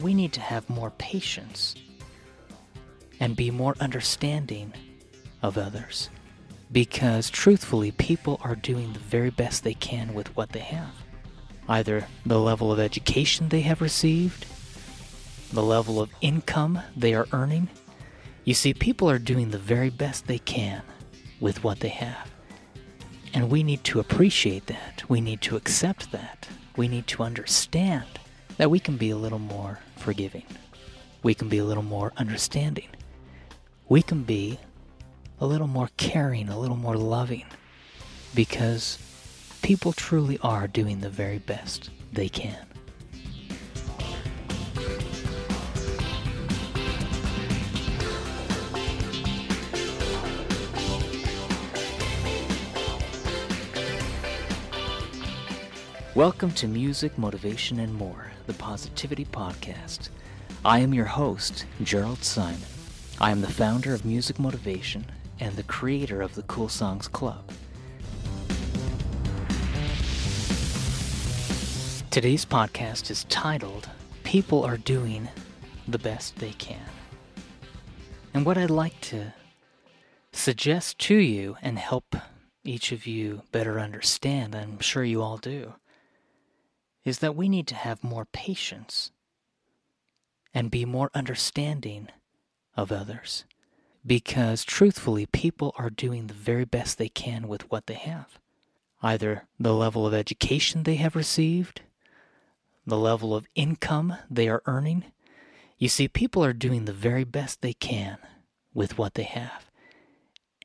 We need to have more patience and be more understanding of others, because truthfully, people are doing the very best they can with what they have. Either the level of education they have received, the level of income they are earning. You see, people are doing the very best they can with what they have. And we need to appreciate that. We need to accept that. We need to understand that we can be a little more forgiving. We can be a little more understanding. We can be a little more caring, a little more loving, because people truly are doing the very best they can. Welcome to Music, Motivation, and More, the Positivity Podcast. I am your host, Jerald Simon. I am the founder of Music Motivation and the creator of the Cool Songs Club. Today's podcast is titled, People Are Doing the Best They Can. And what I'd like to suggest to you and help each of you better understand, I'm sure you all do, is that we need to have more patience and be more understanding of others. Because truthfully, people are doing the very best they can with what they have. Either the level of education they have received, the level of income they are earning. You see, people are doing the very best they can with what they have.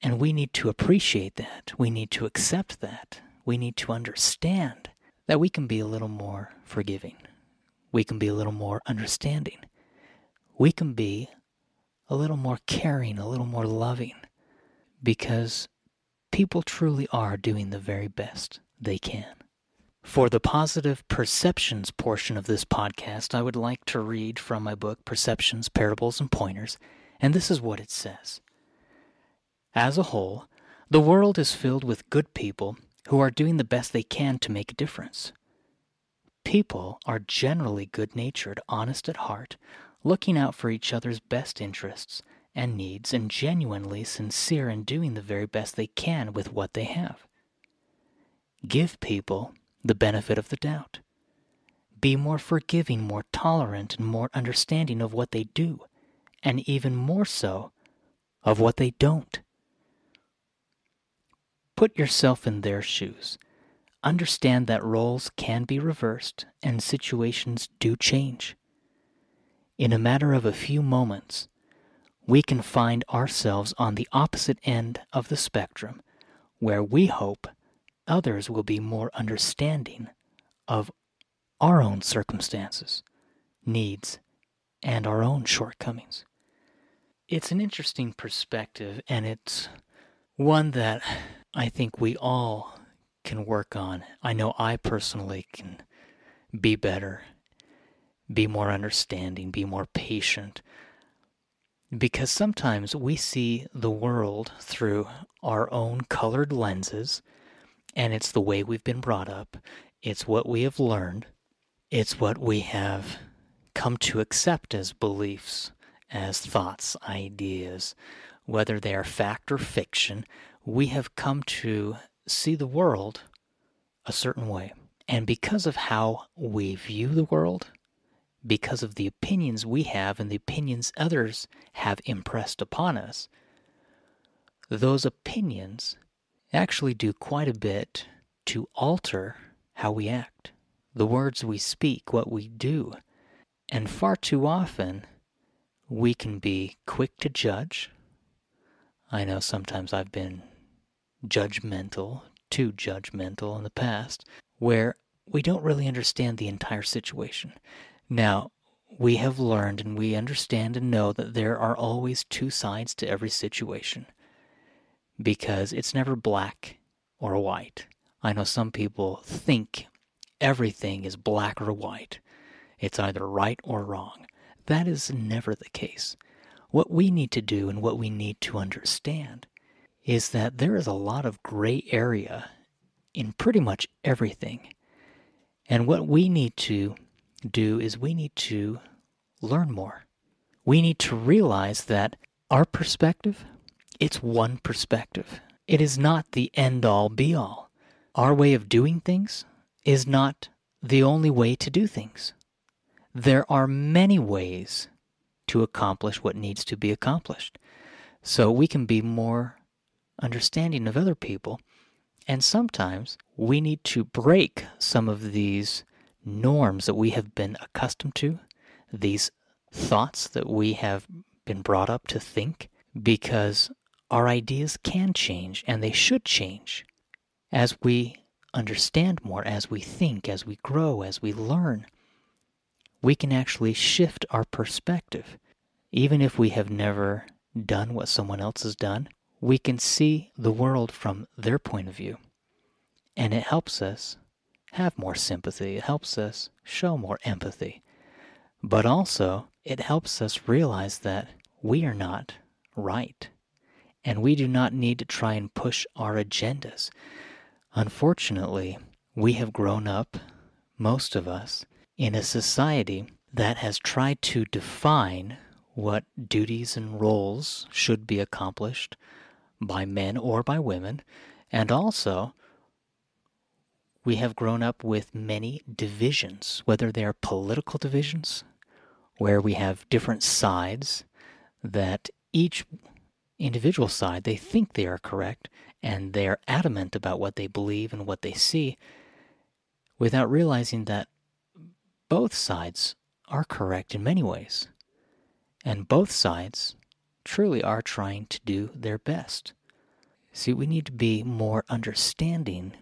And we need to appreciate that. We need to accept that. We need to understand that we can be a little more forgiving. We can be a little more understanding. We can be a little more caring, a little more loving, because people truly are doing the very best they can. For the positive perceptions portion of this podcast, I would like to read from my book, Perceptions, Parables, and Pointers, and this is what it says. As a whole, the world is filled with good people who are doing the best they can to make a difference. People are generally good-natured, honest at heart, looking out for each other's best interests and needs, and genuinely sincere in doing the very best they can with what they have. Give people the benefit of the doubt. Be more forgiving, more tolerant, and more understanding of what they do, and even more so of what they don't. Put yourself in their shoes. Understand that roles can be reversed and situations do change. In a matter of a few moments, we can find ourselves on the opposite end of the spectrum, where we hope others will be more understanding of our own circumstances, needs, and our own shortcomings. It's an interesting perspective, and it's one that I think we all can work on. I know I personally can be better, be more understanding, be more patient, because sometimes we see the world through our own colored lenses, and it's the way we've been brought up, it's what we have learned, it's what we have come to accept as beliefs, as thoughts, ideas, whether they are fact or fiction. We have come to see the world a certain way. And because of how we view the world, because of the opinions we have and the opinions others have impressed upon us, those opinions actually do quite a bit to alter how we act, the words we speak, what we do. And far too often, we can be quick to judge. I know sometimes I've been too judgmental in the past, where we don't really understand the entire situation. Now, we have learned and we understand and know that there are always two sides to every situation, because it's never black or white. I know some people think everything is black or white. It's either right or wrong. That is never the case. What we need to do and what we need to understand is that there is a lot of gray area in pretty much everything. And what we need to do is we need to learn more. We need to realize that our perspective, it's one perspective. It is not the end-all, be-all. Our way of doing things is not the only way to do things. There are many ways to accomplish what needs to be accomplished. So we can be more understanding of other people, and sometimes we need to break some of these norms that we have been accustomed to, these thoughts that we have been brought up to think, because our ideas can change, and they should change. As we understand more, as we think, as we grow, as we learn, we can actually shift our perspective. Even if we have never done what someone else has done, we can see the world from their point of view. And it helps us have more sympathy. It helps us show more empathy. But also, it helps us realize that we are not right. And we do not need to try and push our agendas. Unfortunately, we have grown up, most of us, in a society that has tried to define what duties and roles should be accomplished by men or by women, and also we have grown up with many divisions, whether they are political divisions, where we have different sides that each individual side, they think they are correct, and they are adamant about what they believe and what they see, without realizing that both sides are correct in many ways. And both sides truly are trying to do their best. See, we need to be more understanding,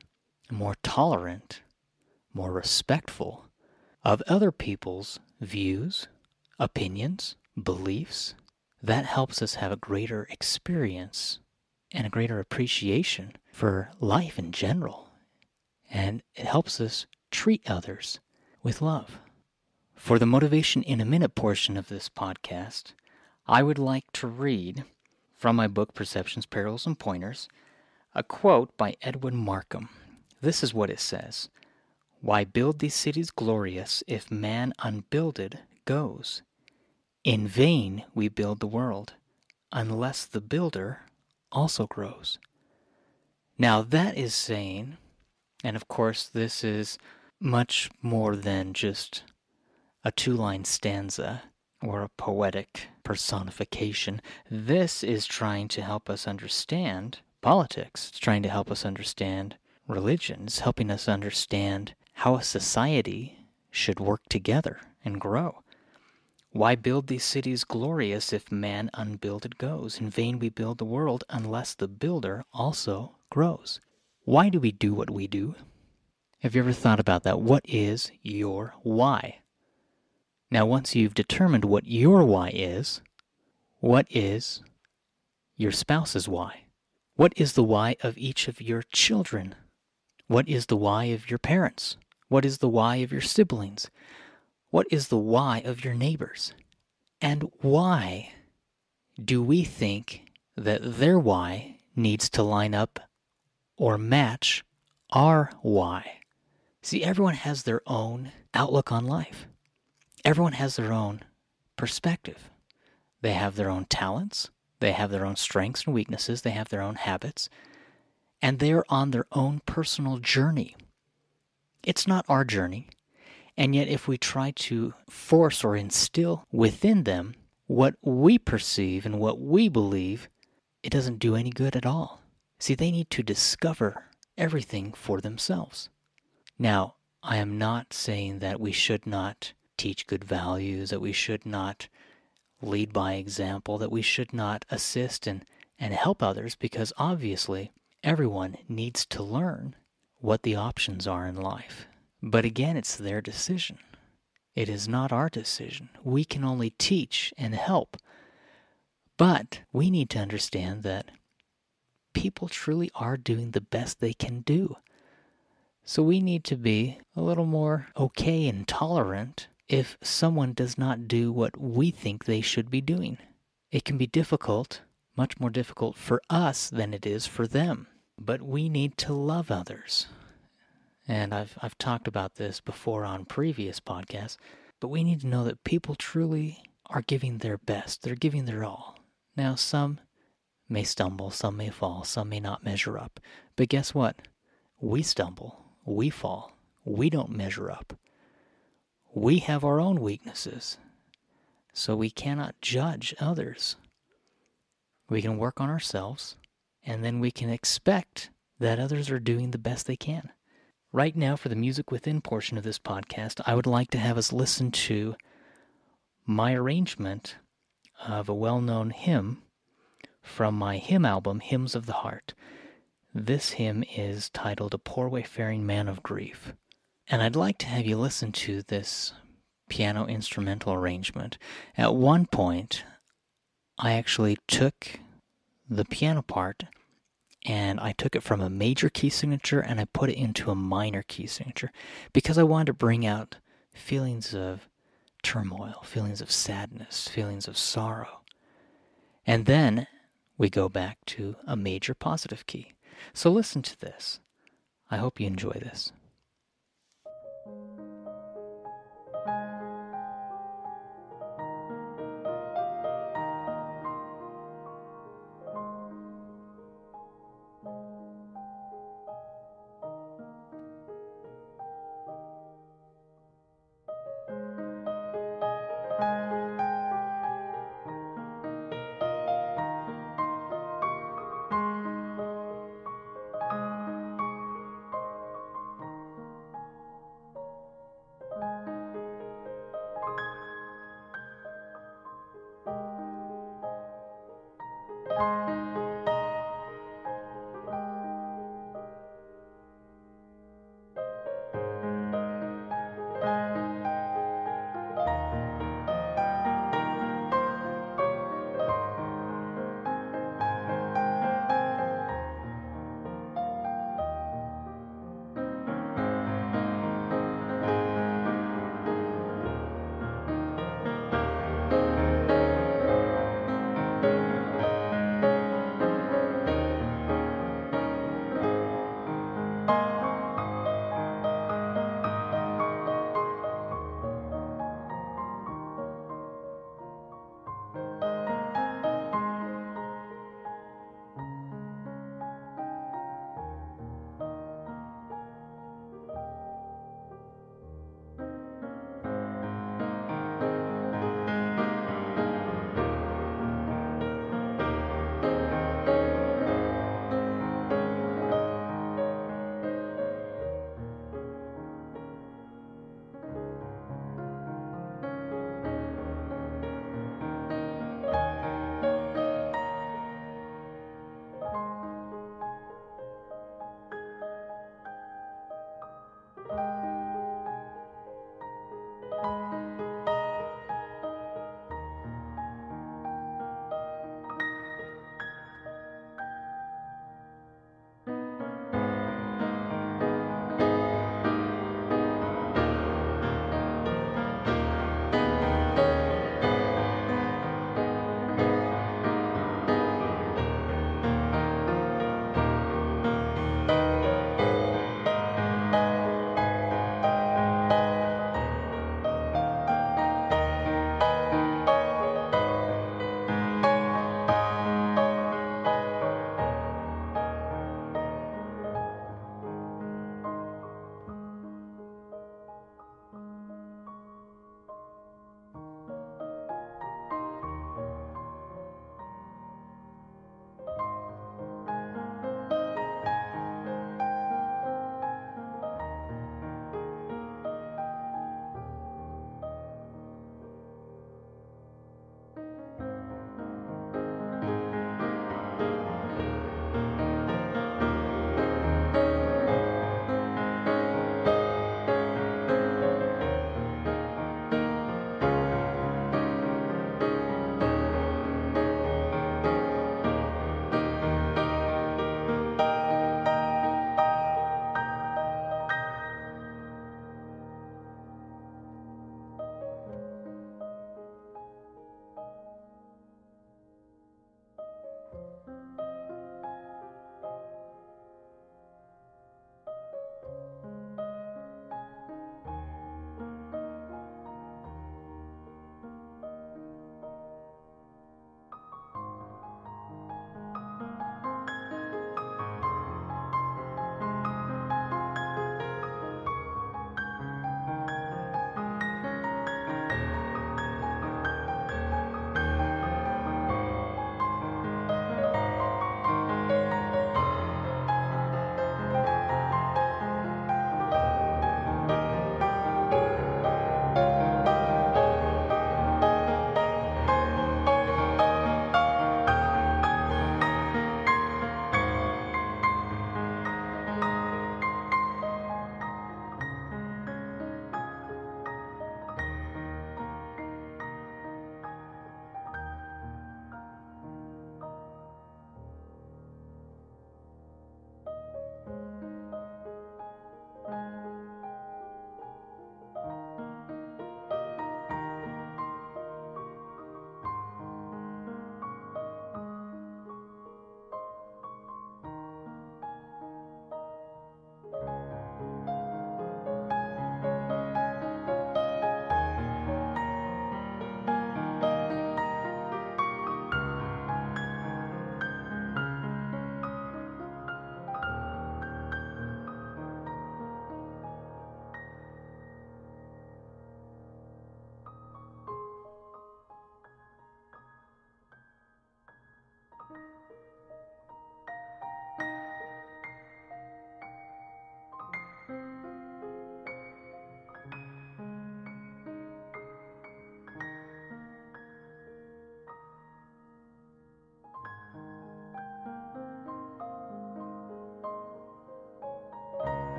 more tolerant, more respectful of other people's views, opinions, beliefs. That helps us have a greater experience and a greater appreciation for life in general. And it helps us treat others with love. For the Motivation in a Minute portion of this podcast, I would like to read from my book, Perceptions, Perils, and Pointers, a quote by Edwin Markham. This is what it says: "Why build these cities glorious if man unbuilded goes? In vain we build the world, unless the builder also grows." Now that is saying, and of course this is much more than just a two-line stanza or a poetic personification. This is trying to help us understand politics. It's trying to help us understand religion. It's helping us understand how a society should work together and grow. Why build these cities glorious if man unbuilded goes? In vain we build the world unless the builder also grows. Why do we do what we do? Have you ever thought about that? What is your why? Now, once you've determined what your why is, what is your spouse's why? What is the why of each of your children? What is the why of your parents? What is the why of your siblings? What is the why of your neighbors? And why do we think that their why needs to line up or match our why? See, everyone has their own outlook on life. Everyone has their own perspective. They have their own talents. They have their own strengths and weaknesses. They have their own habits. And they're on their own personal journey. It's not our journey. And yet if we try to force or instill within them what we perceive and what we believe, it doesn't do any good at all. See, they need to discover everything for themselves. Now, I am not saying that we should not teach good values, that we should not lead by example, that we should not assist and help others, because obviously everyone needs to learn what the options are in life. But again, it's their decision. It is not our decision. We can only teach and help. But we need to understand that people truly are doing the best they can do. So we need to be a little more okay and tolerant if someone does not do what we think they should be doing. It can be difficult, much more difficult for us than it is for them. But we need to love others. And I've talked about this before on previous podcasts, but we need to know that people truly are giving their best. They're giving their all. Now, some may stumble, some may fall, some may not measure up. But guess what? We stumble, we fall, we don't measure up. We have our own weaknesses, so we cannot judge others. We can work on ourselves, and then we can expect that others are doing the best they can. Right now, for the Music Within portion of this podcast, I would like to have us listen to my arrangement of a well-known hymn from my hymn album, Hymns of the Heart. This hymn is titled A Poor Wayfaring Man of Grief. And I'd like to have you listen to this piano instrumental arrangement. At one point, I actually took the piano part and I took it from a major key signature and I put it into a minor key signature because I wanted to bring out feelings of turmoil, feelings of sadness, feelings of sorrow. And then we go back to a major positive key. So listen to this. I hope you enjoy this.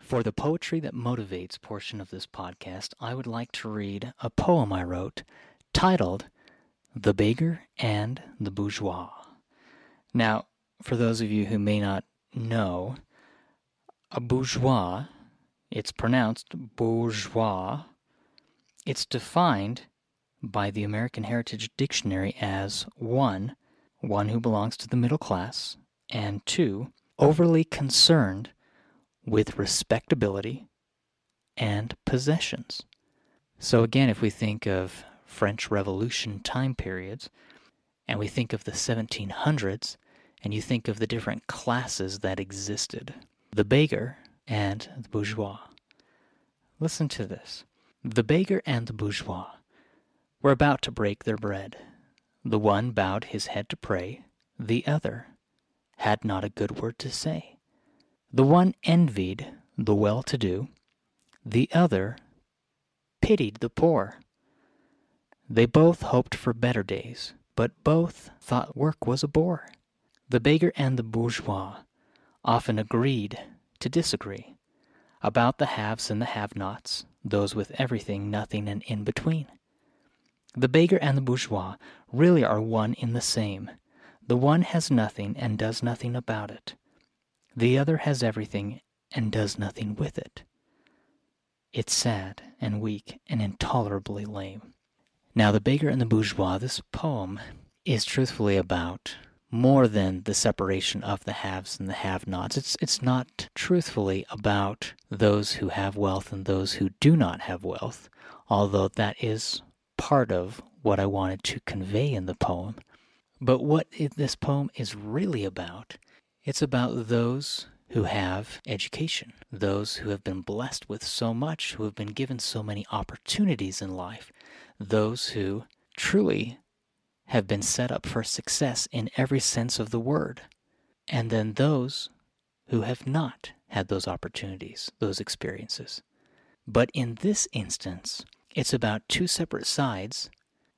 For the Poetry That Motivates portion of this podcast, I would like to read a poem I wrote titled The Beggar and the Bourgeois. Now, for those of you who may not know, a bourgeois, it's pronounced bourgeois, it's defined by the American Heritage Dictionary as 1, one who belongs to the middle class, and 2, overly concerned with respectability and possessions. So again, if we think of French Revolution time periods, and we think of the 1700s, and you think of the different classes that existed, the beggar and the bourgeois. Listen to this. The beggar and the bourgeois were about to break their bread. The one bowed his head to pray, the other had not a good word to say. The one envied the well-to-do, the other pitied the poor. They both hoped for better days, but both thought work was a bore. The beggar and the bourgeois often agreed to disagree about the haves and the have-nots, those with everything, nothing, and in between. The beggar and the bourgeois really are one in the same. The one has nothing and does nothing about it. The other has everything and does nothing with it. It's sad and weak and intolerably lame. Now, The Beggar and the Bourgeois, this poem is truthfully about more than the separation of the haves and the have-nots. It's not truthfully about those who have wealth and those who do not have wealth, although that is part of what I wanted to convey in the poem. But what this poem is really about, it's about those who have education, those who have been blessed with so much, who have been given so many opportunities in life, those who truly have been set up for success in every sense of the word, and then those who have not had those opportunities, those experiences. But in this instance, it's about two separate sides,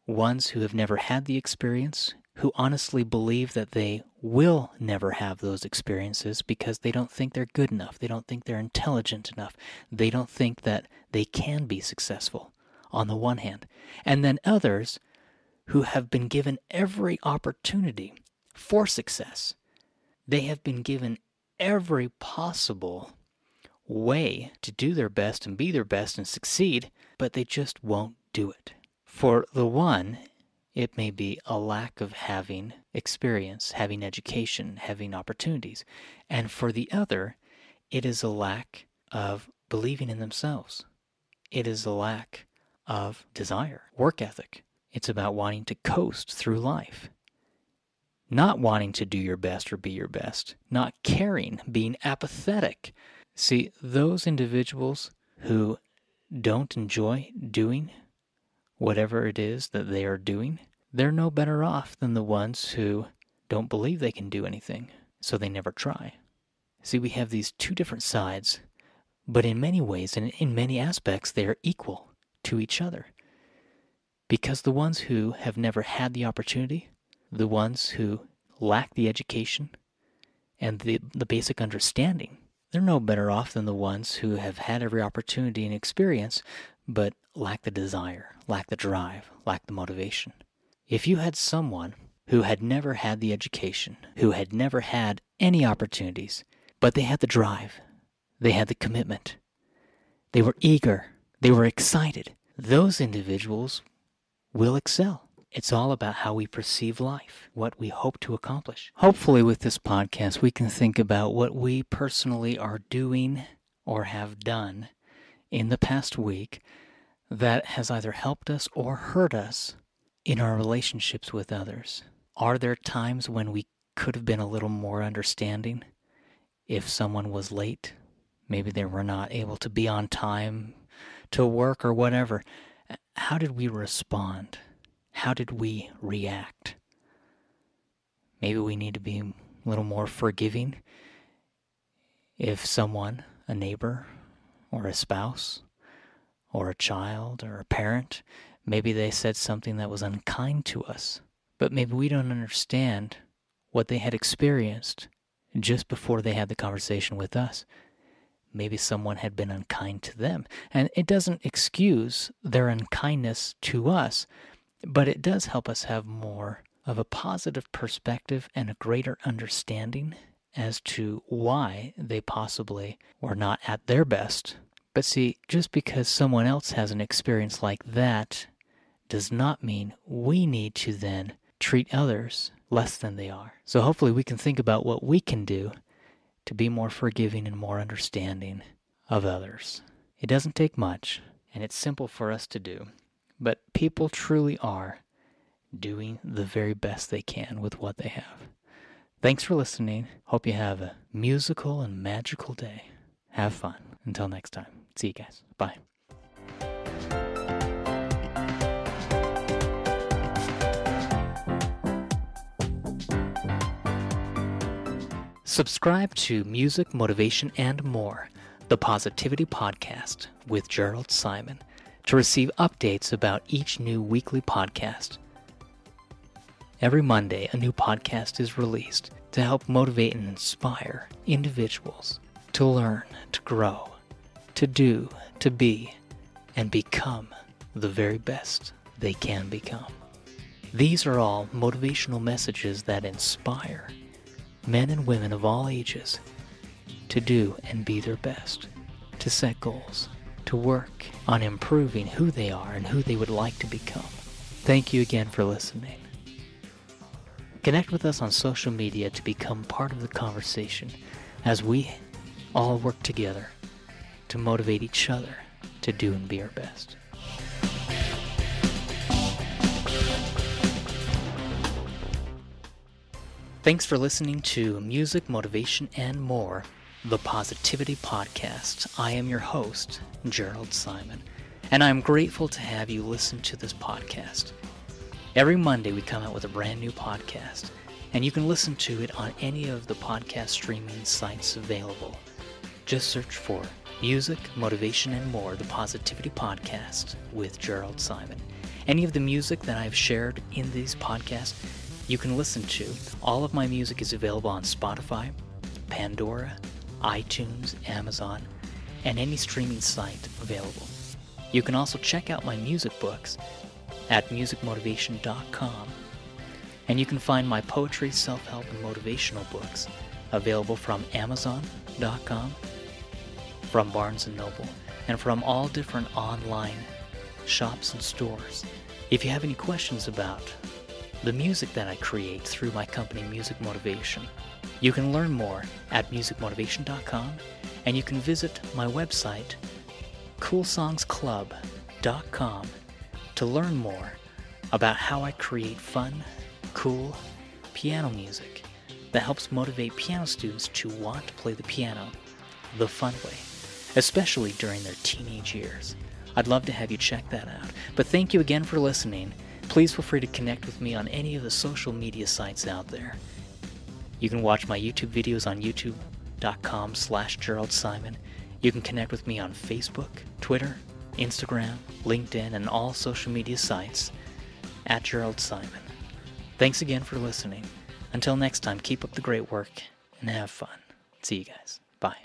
ones who have never had the experience, who honestly believe that they will never have those experiences because they don't think they're good enough, they don't think they're intelligent enough, they don't think that they can be successful, on the one hand. And then others who have been given every opportunity for success. They have been given every possible way to do their best and be their best and succeed, but they just won't do it. For the one, it may be a lack of having experience, having education, having opportunities. And for the other, it is a lack of believing in themselves. It is a lack of desire, work ethic. It's about wanting to coast through life. Not wanting to do your best or be your best. Not caring, being apathetic. See, those individuals who don't enjoy doing whatever it is that they are doing, they're no better off than the ones who don't believe they can do anything, so they never try. See, we have these two different sides, but in many ways and in many aspects, they are equal to each other. Because the ones who have never had the opportunity, the ones who lack the education and the basic understanding, they're no better off than the ones who have had every opportunity and experience, but lack the desire, lack the drive, lack the motivation. If you had someone who had never had the education, who had never had any opportunities, but they had the drive, they had the commitment, they were eager, they were excited, those individuals will excel. It's all about how we perceive life, what we hope to accomplish. Hopefully with this podcast, we can think about what we personally are doing or have done in the past week that has either helped us or hurt us in our relationships with others. Are there times when we could have been a little more understanding? If someone was late, maybe they were not able to be on time to work or whatever. How did we respond? How did we react? Maybe we need to be a little more forgiving if someone, a neighbor or a spouse or a child or a parent, maybe they said something that was unkind to us, but maybe we don't understand what they had experienced just before they had the conversation with us. maybe someone had been unkind to them. And it doesn't excuse their unkindness to us, but it does help us have more of a positive perspective and a greater understanding as to why they possibly were not at their best. But see, just because someone else has an experience like that does not mean we need to then treat others less than they are. So hopefully we can think about what we can do to be more forgiving and more understanding of others. It doesn't take much, and it's simple for us to do, but people truly are doing the very best they can with what they have. Thanks for listening. Hope you have a musical and magical day. Have fun. Until next time. See you guys. Bye. Subscribe to Music, Motivation, and More, the Positivity Podcast with Jerald Simon, to receive updates about each new weekly podcast. Every Monday, a new podcast is released to help motivate and inspire individuals to learn, to grow, to do, to be, and become the very best they can become. These are all motivational messages that inspire men and women of all ages to do and be their best, to set goals, to work on improving who they are and who they would like to become. Thank you again for listening. Connect with us on social media to become part of the conversation as we all work together to motivate each other to do and be our best. Thanks for listening to Music, Motivation, and More, the Positivity Podcast. I am your host, Jerald Simon, and I'm grateful to have you listen to this podcast. Every Monday we come out with a brand new podcast, and you can listen to it on any of the podcast streaming sites available. Just search for Music, Motivation, and More, the Positivity Podcast with Jerald Simon. Any of the music that I've shared in these podcasts, you can listen to. All of my music is available on Spotify, Pandora, iTunes, Amazon, and any streaming site available. You can also check out my music books at musicmotivation.com, and you can find my poetry, self-help, and motivational books available from Amazon.com, from Barnes & Noble, and from all different online shops and stores. If you have any questions about the music that I create through my company, Music Motivation, you can learn more at musicmotivation.com, and you can visit my website, coolsongsclub.com, to learn more about how I create fun, cool piano music that helps motivate piano students to want to play the piano the fun way, especially during their teenage years. I'd love to have you check that out. But thank you again for listening. Please feel free to connect with me on any of the social media sites out there. You can watch my YouTube videos on youtube.com/Jerald Simon. You can connect with me on Facebook, Twitter, Instagram, LinkedIn, and all social media sites at Jerald Simon. Thanks again for listening. Until next time, keep up the great work and have fun. See you guys. Bye.